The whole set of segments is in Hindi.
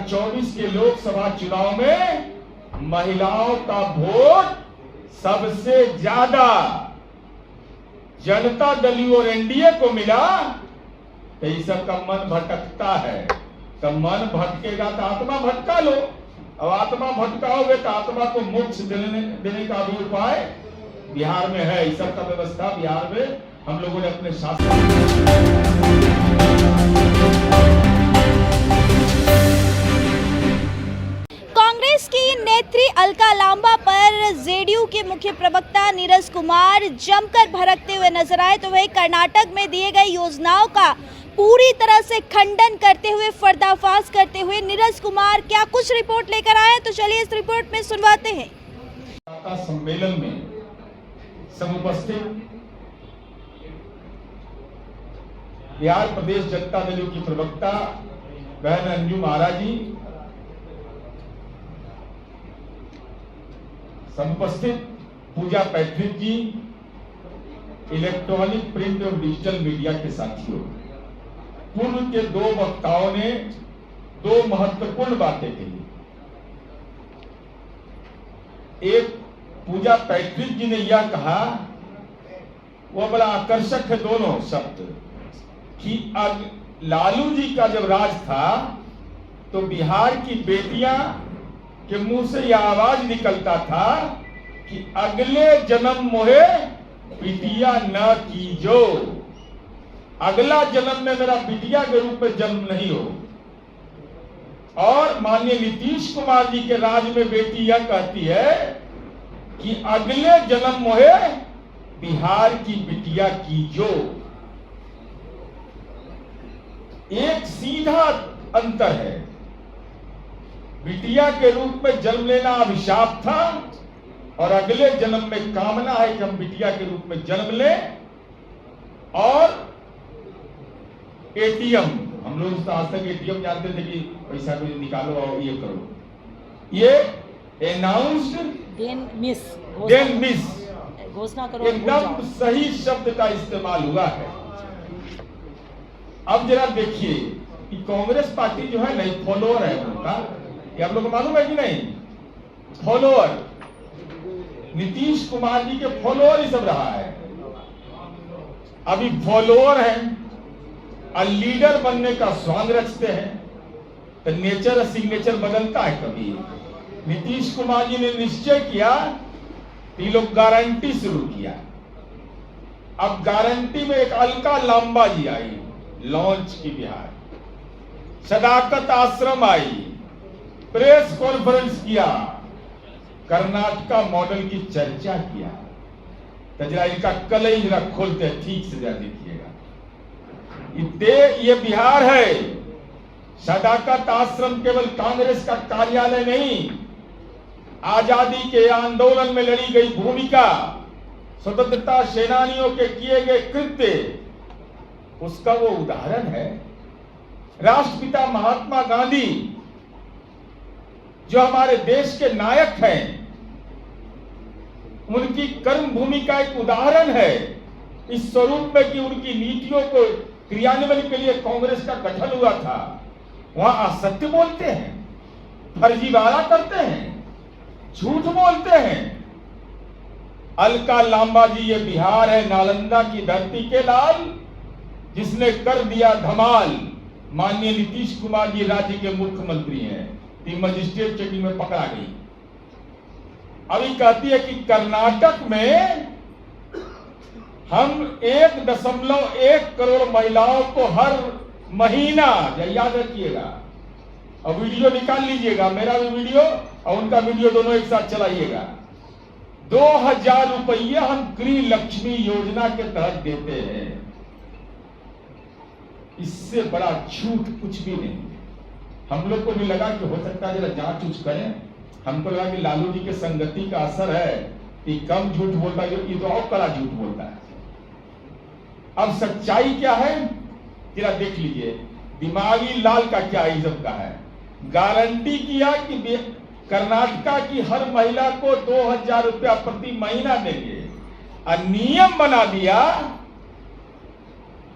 2024 के लोकसभा चुनाव में महिलाओं का वोट सबसे ज्यादा जनता दल और एनडीए को मिला, तो इस सबका मन भटकता है। तो मन भटकेगा तो आत्मा भटका लो। अब आत्मा भटकाओगे तो आत्मा को मोक्ष देने का भी उपाय बिहार में है। इस सब का व्यवस्था बिहार में हम लोगों ने अपने शासन। कांग्रेस की नेत्री अलका लांबा पर जेडीयू के मुख्य प्रवक्ता नीरज कुमार जमकर भड़कते हुए नजर आए। तो वही कर्नाटक में दिए गए योजनाओं का पूरी तरह से खंडन करते हुए, पर्दाफाश करते हुए नीरज कुमार क्या कुछ रिपोर्ट लेकर आए, तो चलिए इस रिपोर्ट में सुनवाते हैं। सम्मेलन में सब उपस्थित बिहार प्रदेश जनता दल की प्रवक्ता बहन अंजू महाराज जी, समुपस्थित पूजा पैट्रिक जी, इलेक्ट्रॉनिक प्रिंट और डिजिटल मीडिया के साथियों, पूर्व के दो वक्ताओं ने दो महत्वपूर्ण बातें कही। एक पूजा पैट्रिक जी ने यह कहा, वो बड़ा आकर्षक है दोनों शब्द, कि लालू जी का जब राज था तो बिहार की बेटियां के मुंह से यह आवाज निकलता था कि अगले जन्म मोहे बिटिया न कीजो, अगला जन्म में मेरा बिटिया के रूप में जन्म नहीं हो। और माननीय नीतीश कुमार जी के राज में बेटी यह कहती है कि अगले जन्म मोहे बिहार की बिटिया कीजो। एक सीधा अंतर है। बिटिया के रूप में जन्म लेना अभिशाप था और अगले जन्म में कामना है कि हम बिटिया के रूप में जन्म लें। और एटीएम, हम लोग आज तक एटीएम जानते थे कि पैसा को निकालो और ये करो, ये अनाउंस्ड देन मिस घोषणा करो, एकदम सही शब्द का इस्तेमाल हुआ है। अब जरा देखिए कि कांग्रेस पार्टी जो है, नहीं फॉलोअर है उनका, ये आप लोग को मालूम है कि नहीं? फॉलोअर, नीतीश कुमार जी के फॉलोअर ही सब रहा है। अभी फॉलोअर हैं और लीडर बनने का स्वांग रचते हैं, तो नेचर और सिग्नेचर बदलता है कभी। नीतीश कुमार जी ने निश्चय किया कि लोग गारंटी शुरू किया। अब गारंटी में एक अलका लांबा जी आई, लॉन्च की बिहार, सदाकत आश्रम आई, प्रेस कॉन्फ्रेंस किया, कर्नाटका मॉडल की चर्चा किया। तो जरा इनका कलई जरा खोलते हैं, ठीक से जरा देखिएगा। ये बिहार है। सदाकत आश्रम केवल कांग्रेस का कार्यालय नहीं, आजादी के आंदोलन में लड़ी गई भूमिका, स्वतंत्रता सेनानियों के किए गए कृत्य, उसका वो उदाहरण है। राष्ट्रपिता महात्मा गांधी जो हमारे देश के नायक हैं, उनकी कर्म भूमि का एक उदाहरण है इस स्वरूप में कि उनकी नीतियों को क्रियान्वयन के लिए कांग्रेस का गठन हुआ था। वहां असत्य बोलते हैं, फर्जीवाड़ा करते हैं, झूठ बोलते हैं। अलका लांबा जी, ये बिहार है, नालंदा की धरती के लाल, जिसने कर दिया धमाल। माननीय नीतीश कुमार जी राज्य के मुख्यमंत्री हैं, मजिस्ट्रेट चेकिंग में पकड़ा गई। अभी कहती है कि कर्नाटक में हम 1.1 करोड़ महिलाओं को हर महीना, याद रखिएगा, और वीडियो निकाल लीजिएगा, मेरा भी वीडियो और उनका वीडियो दोनों एक साथ चलाइएगा। 2000 रुपये हम गृह लक्ष्मी योजना के तहत देते हैं। इससे बड़ा झूठ कुछ भी नहीं। हम लोग को भी लगा कि हो सकता है जरा जांच उच करें। हमको लगा कि लालू जी के संगति का असर है कि कम झूठ बोलता है, ये तो और कड़ा झूठ बोलता है। अब सच्चाई क्या है जरा देख लीजिए। दिमागी लाल का क्या इज्जत का है। गारंटी किया कि कर्नाटका की हर महिला को 2000 रुपया प्रति महीना देंगे, और नियम बना दिया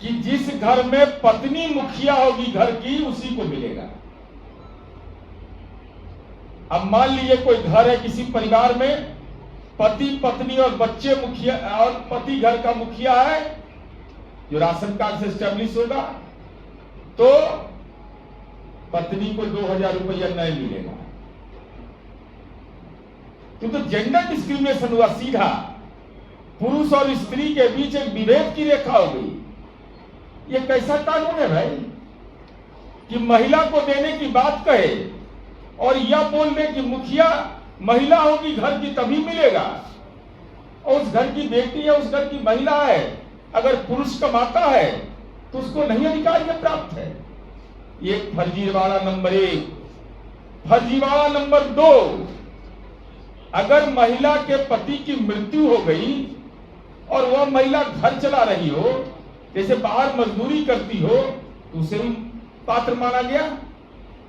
कि जिस घर में पत्नी मुखिया होगी घर की, उसी को मिलेगा। अब मान लीजिए कोई घर है, किसी परिवार में पति पत्नी और बच्चे मुखिया, और पति घर का मुखिया है जो राशन कार्ड से स्टेब्लिश होगा, तो पत्नी को 2000 रुपया नहीं मिलेगा। तो जेंडर डिस्क्रिमिनेशन हुआ, सीधा पुरुष और स्त्री के बीच एक विभेद की रेखा हो गई। ये कैसा कानून है भाई कि महिला को देने की बात कहे और यह बोल दे कि मुखिया महिला होगी घर की तभी मिलेगा, और उस घर की बेटी है, उस घर की महिला है, अगर पुरुष कमाता है तो उसको नहीं अधिकार ये प्राप्त है। ये फर्जीवाड़ा नंबर 1। फर्जीवाड़ा नंबर 2, अगर महिला के पति की मृत्यु हो गई और वह महिला घर चला रही हो, जैसे बाहर मजदूरी करती हो, तो उसे भी पात्र माना गया,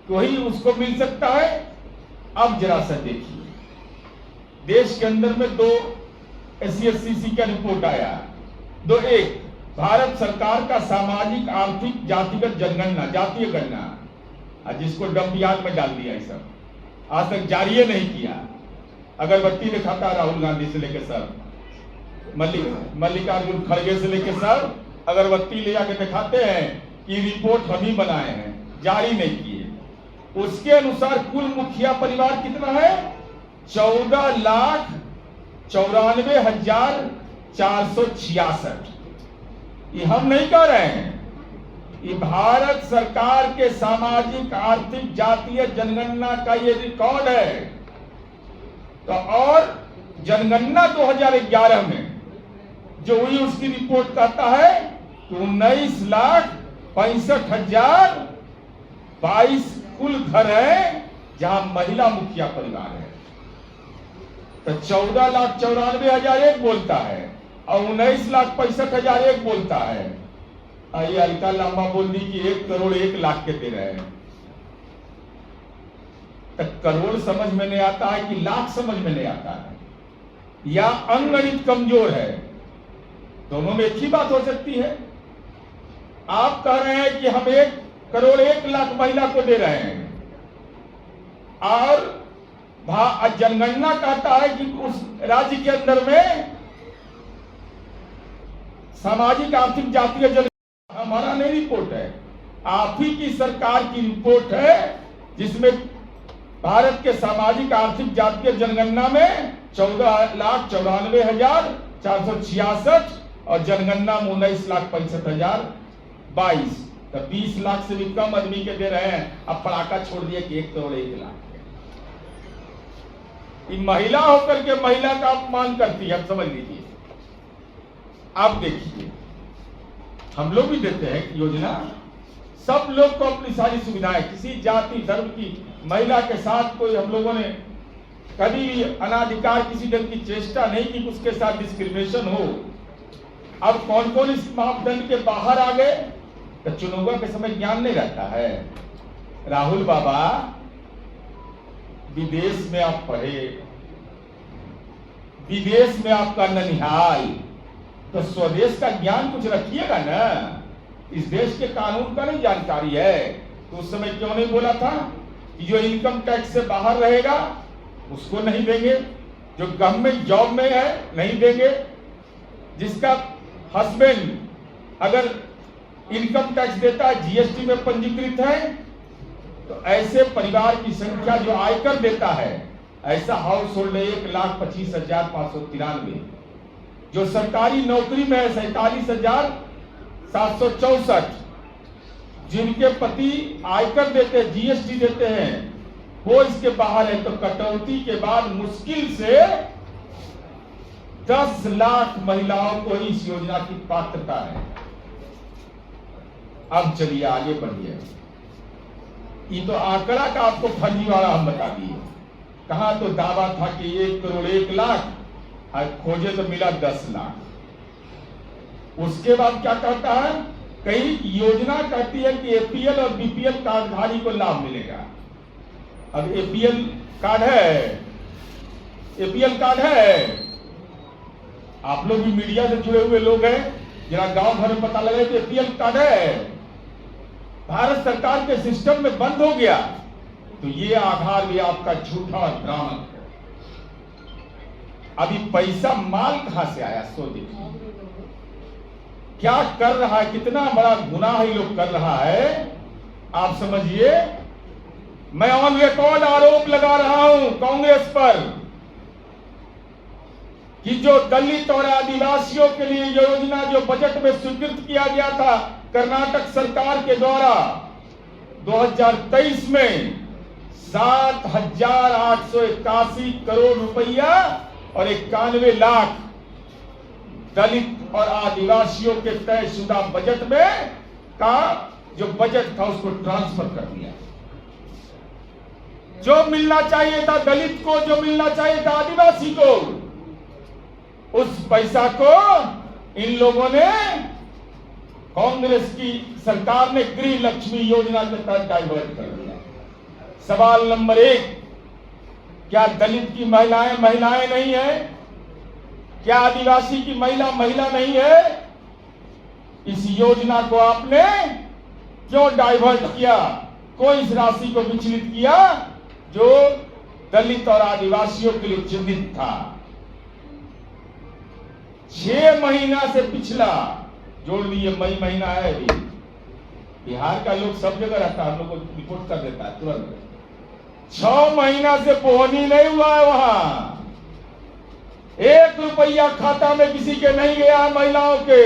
तो वही उसको मिल सकता है। अब जरा सा देखिए, देश के अंदर में 2 SCSCC का रिपोर्ट आया। 1 भारत सरकार का सामाजिक आर्थिक जातिगत जनगणना, जातीय गणना, जिसको डंप यार्ड में डाल दिया, सब आज तक जारी नहीं किया। अगरबत्ती दिखाता राहुल गांधी से लेकर सर मल्लिकार्जुन खड़गे से लेकर सर अगरबत्ती ले जाके दिखाते हैं कि रिपोर्ट हम ही बनाए हैं, जारी नहीं किए। उसके अनुसार कुल मुखिया परिवार कितना है? 14,94,466। ये हम नहीं कह रहे हैं, ये भारत सरकार के सामाजिक आर्थिक जातीय जनगणना का ये रिकॉर्ड है। तो और जनगणना 2011 में जो हुई उसकी रिपोर्ट कहता है कि 19,65,022 कुल घर है जहां महिला मुखिया परिवार है। तो 14,94,001 बोलता है और 19,65,001 बोलता है। ये अलका लांबा बोल दी कि 1,01,00,000 के दे रहे हैं। तो करोड़ समझ में नहीं आता है कि लाख समझ में नहीं आता है, या अंगणित कमजोर है। दोनों में एक ही बात हो सकती है। आप कह रहे हैं कि हम 1,01,00,000 महिला को दे रहे हैं, और जनगणना कहता है कि उस राज्य के अंदर में सामाजिक आर्थिक जातीय जनगणना हमारा नहीं रिपोर्ट है, आप ही की सरकार की रिपोर्ट है, जिसमें भारत के सामाजिक आर्थिक जातीय जनगणना में 14,94,466 और जनगणना में 19,65,022। तो 20 लाख से भी कम आदमी के दे रहे हैं। अब पड़ाका छोड़ दिए कि 1,01,00,000। महिला होकर के महिला का अपमान करती है, अब समझ लीजिए। आप देखिए, हम लोग भी देते हैं योजना, सब लोग को अपनी सारी सुविधाएं, किसी जाति धर्म की महिला के साथ कोई हम लोगों ने कभी भी अनाधिकार किसी ढंग की चेष्टा नहीं की कि उसके साथ डिस्क्रिमिनेशन हो। अब कौन कौन इस मापदंड के बाहर आ गए? तो चुनाव के समय ज्ञान नहीं रहता है। राहुल बाबा, विदेश में आप पढ़े, विदेश में आपका ननिहाल, तो स्वदेश का ज्ञान कुछ रखिएगा ना। इस देश के कानून का नहीं जानकारी है, तो उस समय क्यों नहीं बोला था कि जो इनकम टैक्स से बाहर रहेगा उसको नहीं देंगे, जो गवर्नमेंट जॉब में है नहीं देंगे, जिसका हस्बैंड अगर इनकम टैक्स देता है, जीएसटी में पंजीकृत है, तो ऐसे परिवार की संख्या जो आयकर देता है, ऐसा हाउस होल्ड 1,25,593, जो सरकारी नौकरी में है 47,764, जिनके पति आयकर देते हैं, जीएसटी देते हैं, वो इसके बाहर है। तो कटौती के बाद मुश्किल से 10 लाख महिलाओं को इस योजना की पात्रता है। अब चलिए आगे बढ़िए। ये तो आंकड़ा का आपको फर्जीवाड़ा हम बता दिए। कहा तो दावा था कि 1,01,00,000, खोजे तो मिला 10 लाख। उसके बाद क्या कहता है? कई योजना कहती है कि एपीएल और बीपीएल कार्डधारी को लाभ मिलेगा। अब एपीएल कार्ड है, आप लोग भी मीडिया से जुड़े हुए लोग हैं, जरा गांव भर में पता लगे कि एपीएल कार्ड है, भारत सरकार के सिस्टम में बंद हो गया। तो ये आधार भी आपका झूठा और भ्रामक है। अभी पैसा माल कहां से आया सो देखिए, क्या कर रहा है, कितना बड़ा गुनाह ये लोग कर रहा है आप समझिए। मैं ऑन रिकॉर्ड आरोप लगा रहा हूं कांग्रेस पर कि जो दलित और आदिवासियों के लिए योजना जो बजट में स्वीकृत किया गया था कर्नाटक सरकार के द्वारा 2023 में 7,881 करोड़ रुपया और 91 लाख दलित और आदिवासियों के तयशुदा बजट में का जो बजट था उसको ट्रांसफर कर दिया। जो मिलना चाहिए था दलित को, जो मिलना चाहिए था आदिवासी को, उस पैसा को इन लोगों ने, कांग्रेस की सरकार ने गृह लक्ष्मी योजना के तहत डाइवर्ट कर दिया। सवाल नंबर 1, क्या दलित की महिलाएं नहीं है? क्या आदिवासी की महिला नहीं है? इस योजना को आपने क्यों डाइवर्ट किया? क्यों इस राशि को विचलित किया जो दलित और आदिवासियों के लिए चिन्हित था? 6 महीना से पिछला जोड़ लीजिए, मई महीना है अभी। बिहार का लोग सब जगह रहता है, हम लोग को रिपोर्ट कर देता है तुरंत। 6 महीना से बोहनी नहीं हुआ है वहां, 1 रुपया खाता में किसी के नहीं गया है महिलाओं के।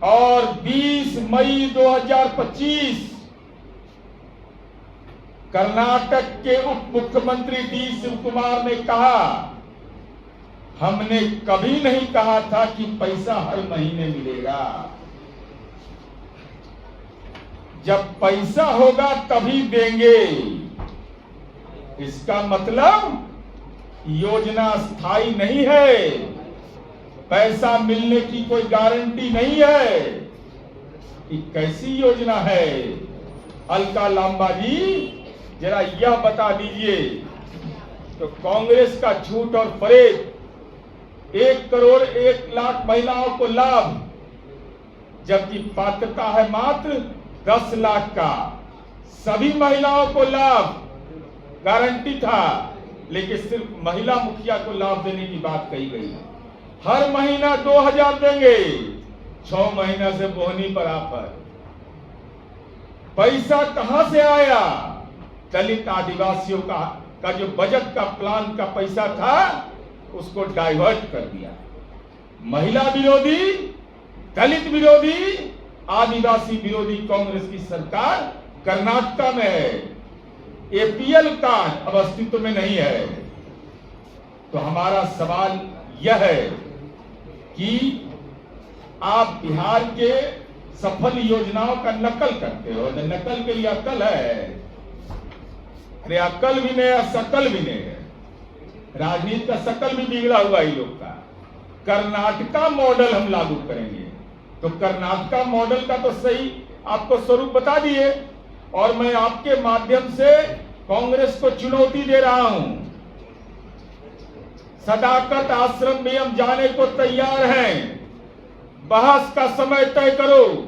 और 20 मई 2025 कर्नाटक के उप मुख्यमंत्री डी शिवकुमार ने कहा, हमने कभी नहीं कहा था कि पैसा हर महीने मिलेगा, जब पैसा होगा तभी देंगे। इसका मतलब योजना स्थायी नहीं है, पैसा मिलने की कोई गारंटी नहीं है। ये कैसी योजना है? अलका लांबा जी जरा यह बता दीजिए। तो कांग्रेस का झूठ और फरेब, 1 करोड़ 1 लाख महिलाओं को लाभ, जबकि पात्रता है मात्र 10 लाख का। सभी महिलाओं को लाभ गारंटी था, लेकिन सिर्फ महिला मुखिया को लाभ देने की बात कही गई है। हर महीना 2,000 देंगे, 6 महीना से बोहनी पर आफर। पैसा कहां से आया? दलित आदिवासियों का जो बजट का प्लान का पैसा था उसको डाइवर्ट कर दिया। महिला विरोधी, दलित विरोधी, आदिवासी विरोधी कांग्रेस की सरकार कर्नाटक में है। एपीएल कार्ड अब अस्तित्व में नहीं है। तो हमारा सवाल यह है कि आप बिहार के सफल योजनाओं का नकल करते हो। नकल के लिए अकल है, अरे अकल भी नहीं है, शकल भी नहीं है। राजनीति का शकल भी बिगड़ा हुआ ही लोग का। कर्नाटका मॉडल हम लागू करेंगे, तो कर्नाटका मॉडल का तो सही आपको स्वरूप बता दिए, और मैं आपके माध्यम से कांग्रेस को चुनौती दे रहा हूं। सदाकत आश्रम में हम जाने को तैयार हैं। बहस का समय तय करो।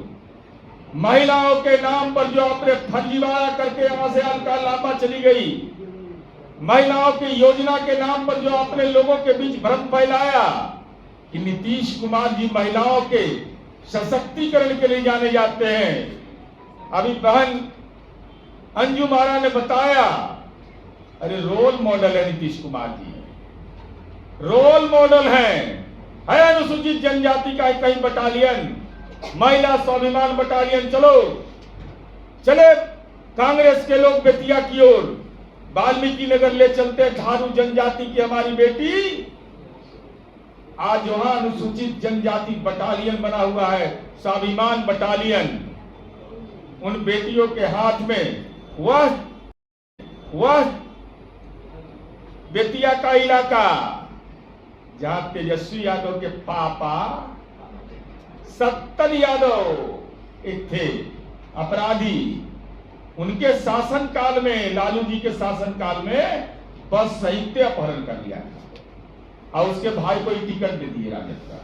महिलाओं के नाम पर जो आपने फर्जीवाड़ा करके यहां से अलका लांबा चली गई, महिलाओं की योजना के नाम पर जो आपने लोगों के बीच भ्रम फैलाया कि नीतीश कुमार जी महिलाओं के सशक्तिकरण के लिए जाने जाते हैं। अभी बहन अंजू मारा ने बताया, अरे रोल मॉडल है नीतीश कुमार जी, रोल मॉडल है अनुसूचित जनजाति का कहीं बटालियन, महिला स्वाभिमान बटालियन। चले कांग्रेस के लोग बेतिया की ओर, वाल्मीकि नगर ले चलते हैं। थारू जनजाति की हमारी बेटी आज वहां अनुसूचित जनजाति बटालियन बना हुआ है, स्वाभिमान बटालियन। उन बेटियों के हाथ में वह बेतिया का इलाका जहां तेजस्वी यादव के पापा सत्तर यादव एक थे अपराधी, उनके शासन काल में, लालू जी के शासन काल में बस साहित्य अपहरण कर लिया और उसके भाई को ही टिकट दे दिए राजद का।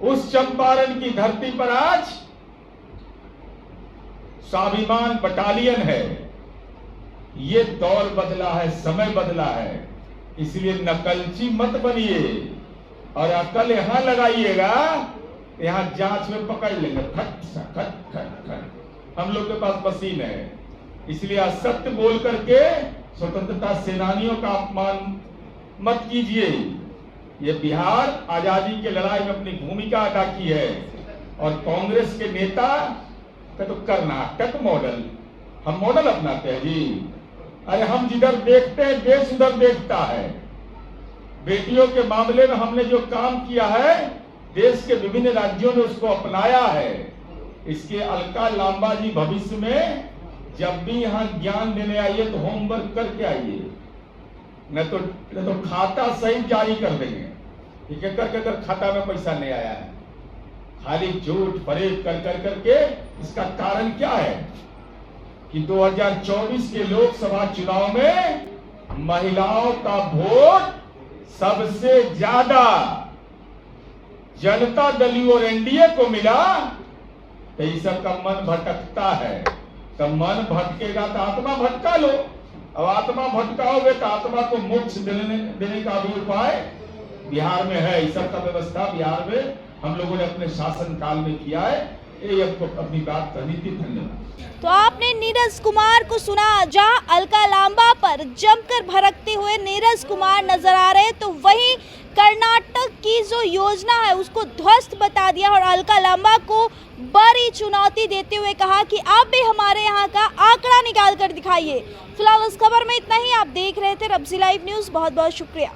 उस चंपारण की धरती पर आज स्वाभिमान बटालियन है। ये दौर बदला है, समय बदला है, इसलिए नकलची मत बनिए और अकल यहां लगाइएगा, यहां जांच में पकड़ लेंगे। खट खट खट खट। हम लोग के पास मशीन है, इसलिए असत्य बोल करके स्वतंत्रता सेनानियों का अपमान मत कीजिए। ये बिहार आजादी की लड़ाई में अपनी भूमिका अदा की है और कांग्रेस के नेता का तो कर्नाटक मॉडल, हम मॉडल अपनाते हैं जी। अरे हम जिधर देखते हैं देश उधर देखता है। बेटियों के मामले में हमने जो काम किया है, देश के विभिन्न राज्यों ने उसको अपनाया है। इसके अलका लांबा जी भविष्य में जब भी यहाँ ज्ञान देने आइए तो होमवर्क करके आइए, न तो खाता सही जारी कर देंगे। ठीक है, करके अगर खाता में पैसा नहीं आया है, खाली झूठ फरेब कर करके। इसका कारण क्या है कि 2024 के लोकसभा चुनाव में महिलाओं का वोट सबसे ज्यादा जनता दल और एनडीए को मिला। तो इस सबका मन भटकता है, तो मन भटकेगा तो आत्मा भटका लो। अब आत्मा भटकाओगे तो आत्मा को मोक्ष देने का भी उपाय बिहार में है। इस सब का व्यवस्था बिहार में हम लोगों ने अपने शासन काल में किया है। ये आपको अपनी बात करनी थी। धन्यवाद। तो आपने नीरज कुमार को सुना, जहां अलका लांबा पर जमकर भड़कते हुए नीरज कुमार नजर आ रहे, तो वहीं कर्नाटक की जो योजना है उसको ध्वस्त बता दिया और अलका लांबा को बड़ी चुनौती देते हुए कहा कि आप भी हमारे यहाँ का आंकड़ा निकाल कर दिखाइए। फिलहाल इस खबर में इतना ही। आप देख रहे थे रब्जी लाइव न्यूज़। बहुत बहुत शुक्रिया।